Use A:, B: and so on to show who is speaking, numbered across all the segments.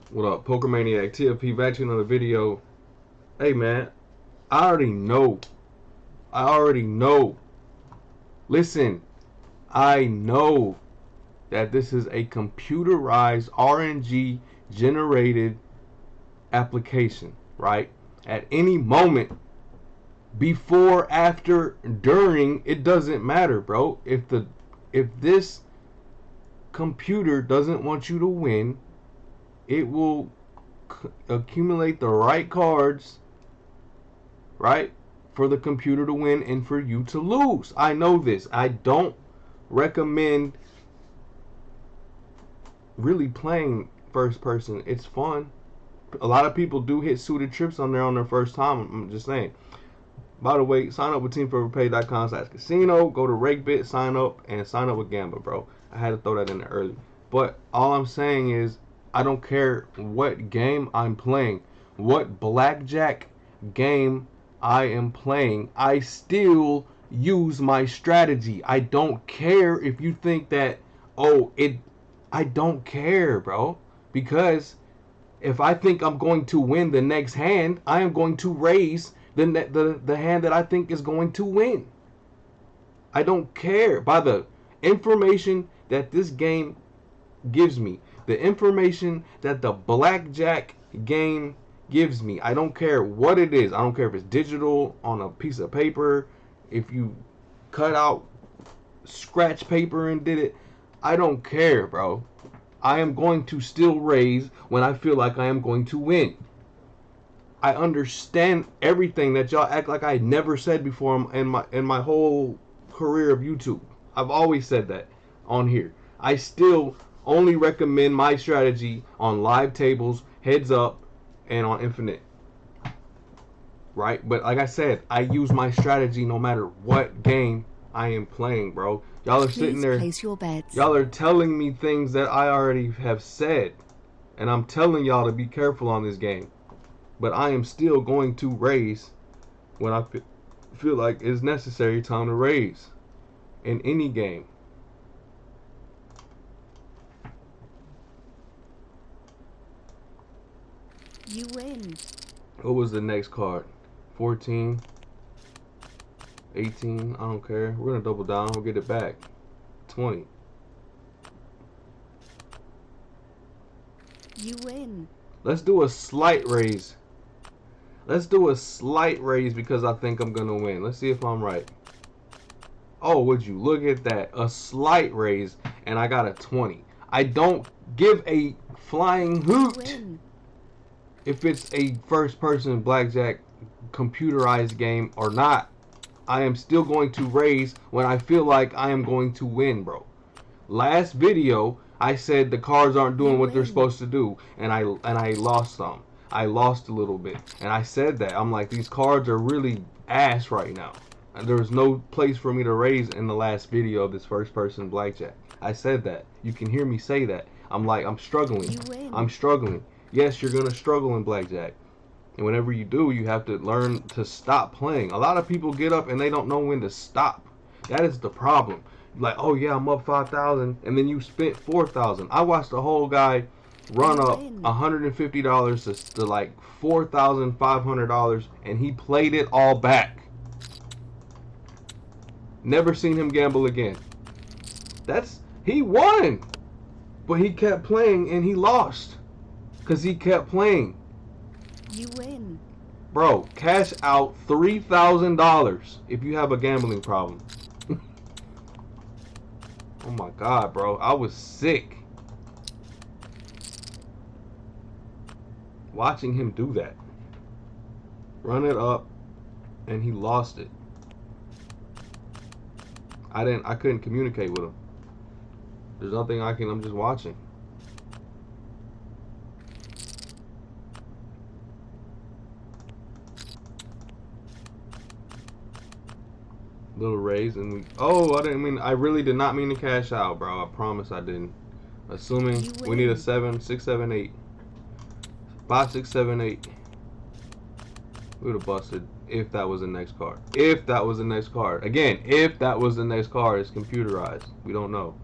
A: What up, Poker Maniac, TFP, back to another video. Hey man, I already know. I already know. Listen, I know that this is a computerized RNG generated application, right? At any moment, before, after, during, it doesn't matter, bro. If this computer doesn't want you to win, it will accumulate the right cards, right, for the computer to win and for you to lose. I know this. I don't recommend really playing first person. It's fun. A lot of people do hit suited trips on there on their first time. I'm just saying. By the way, sign up with teamforeverpaid.com/casino. Go to RakeBit, sign up, and sign up with Gamba, bro. I had to throw that in there early. But all I'm saying is, I don't care what game I'm playing, what blackjack game I am playing, I still use my strategy. I don't care if you think that, I don't care, bro. Because if I think I'm going to win the next hand, I am going to raise the hand that I think is going to win. I don't care by the information that this game gives me, the information that the blackjack game gives me. I don't care what it is. I don't care if it's digital on a piece of paper, if you cut out scratch paper and did it. I don't care, bro. I am going to still raise when I feel like I am going to win. I understand everything that y'all act like I never said before in my whole career of YouTube. I've always said that on here. I still only recommend my strategy on live tables, heads up, and on infinite. Right? But like I said, I use my strategy no matter what game I am playing, bro. Y'all are sitting there.
B: Place your bets.
A: Y'all are telling me things that I already have said. And I'm telling y'all to be careful on this game. But I am still going to raise when I feel like it's necessary time to raise in any game.
B: You win.
A: What was the next card? 14, 18, I don't care. We're going to double down. We'll get it back. 20.
B: You win.
A: Let's do a slight raise. Let's do a slight raise because I think I'm going to win. Let's see if I'm right. Oh, would you look at that? A slight raise, and I got a 20. I don't give a flying hoot if it's a first-person blackjack computerized game or not. I am still going to raise when I feel like I am going to win, bro. Last video, I said the cards aren't doing what they're supposed to do, and I lost some. I lost a little bit, and I said that. I'm like, these cards are really ass right now. And there was no place for me to raise in the last video of this first-person blackjack. I said that. You can hear me say that. I'm like, I'm struggling. I'm struggling. Yes, you're going to struggle in blackjack. And whenever you do, you have to learn to stop playing. A lot of people get up and they don't know when to stop. That is the problem. Like, oh yeah, I'm up 5,000, and then you spent 4,000. I watched a whole guy run up $150 to like $4,500, and he played it all back. Never seen him gamble again. He won, but he kept playing and he lost because he kept playing.
B: You win.
A: Bro, cash out $3,000 if you have a gambling problem. Oh my God, bro. I was sick watching him do that. Run it up, and he lost it. I couldn't communicate with him. There's nothing I'm just watching. Little raise, and I really did not mean to cash out, bro. I promise I didn't. Assuming we need a 7, 6, 7, 8. 5, 6, 7, 8. We would have busted if that was the next card. If that was the next card. Again, if that was the next card, it's computerized. We don't know.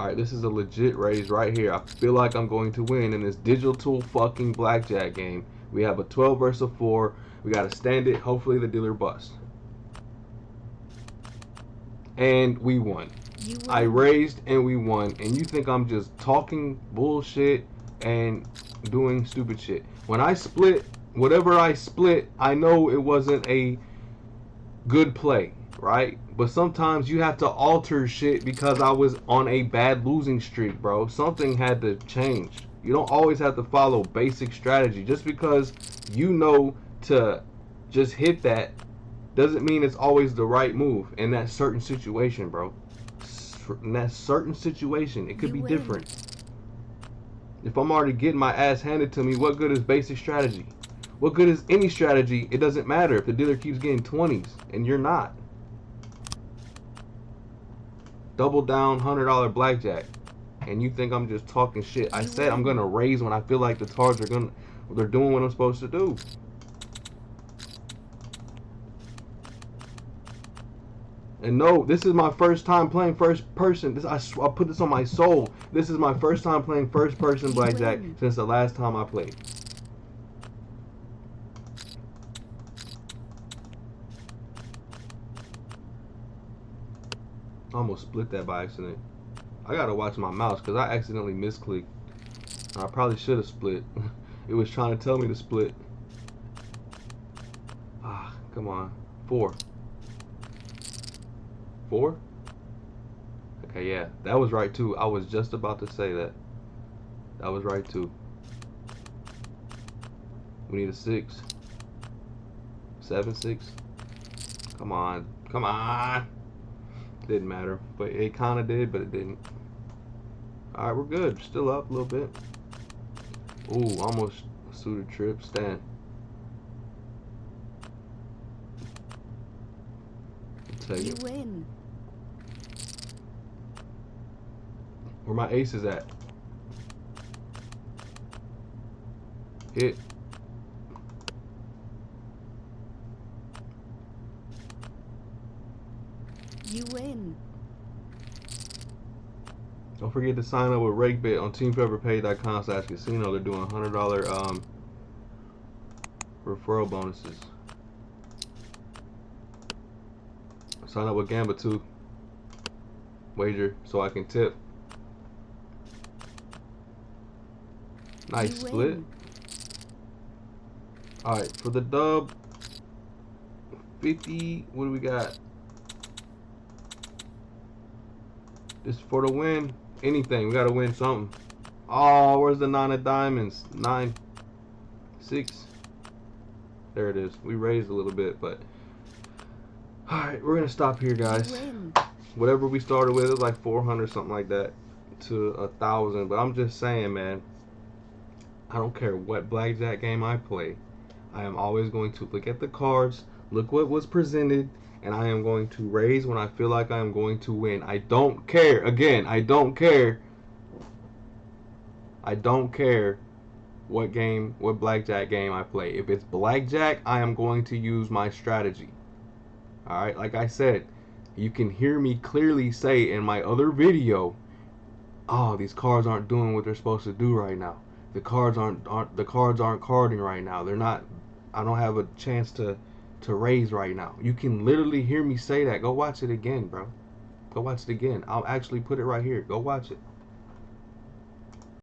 A: Alright, this is a legit raise right here. I feel like I'm going to win in this digital fucking blackjack game. We have a 12 versus a 4. We gotta stand it. Hopefully the dealer busts. And we won.
B: You win.
A: I raised and we won. And you think I'm just talking bullshit and doing stupid shit. When I split, whatever I split, I know it wasn't a good play, right? But sometimes you have to alter shit because I was on a bad losing streak, bro. Something had to change. You don't always have to follow basic strategy. Just because you know to just hit that doesn't mean it's always the right move in that certain situation, bro. In that certain situation, it could
B: You
A: be
B: win.
A: different. If I'm already getting my ass handed to me, what good is basic strategy? What good is any strategy? It doesn't matter if the dealer keeps getting 20s and you're not. Double down $100 blackjack, and you think I'm just talking shit. I said I'm gonna raise when I feel like the cards they're doing what I'm supposed to do. And no, this is my first time playing first person. I put this on my soul. This is my first time playing first person blackjack since the last time I played. I almost split that by accident. I gotta watch my mouse because I accidentally misclicked. I probably should have split. It was trying to tell me to split. Ah, come on. 4. 4? Okay, yeah. That was right too. I was just about to say that. That was right too. We need a 6. 7, 6. Come on. Come on. Didn't matter. But it kind of did, but it didn't. Alright, we're good. Still up a little bit. Ooh, almost a suited trip. Stand. Take
B: You
A: it.
B: win.
A: Where my ace is at. Hit.
B: You win.
A: Don't forget to sign up with RakeBit on Teamforeverpaid.com/casino. They're doing $100 referral bonuses. Sign up with Gamba too. Wager so I can tip. Nice
B: You
A: split.
B: win.
A: Alright, for the dub, 50, what do we got? This for the win. Anything, we gotta win something. Oh, where's the 9 of diamonds? 9, 6. There it is. We raised a little bit, but alright, we're gonna stop here, guys.
B: You win.
A: Whatever we started with, it was like 400, something like that, to 1,000. But I'm just saying, man, I don't care what blackjack game I play. I am always going to look at the cards, look what was presented, and I am going to raise when I feel like I am going to win. I don't care. Again, I don't care. I don't care what game, what blackjack game I play. If it's blackjack, I am going to use my strategy. Alright, like I said, you can hear me clearly say in my other video, oh, these cards aren't doing what they're supposed to do right now. The cards aren't carding right now. They're not. I don't have a chance to raise right now. You can literally hear me say that. Go watch it again, bro. Go watch it again. I'll actually put it right here. Go watch it.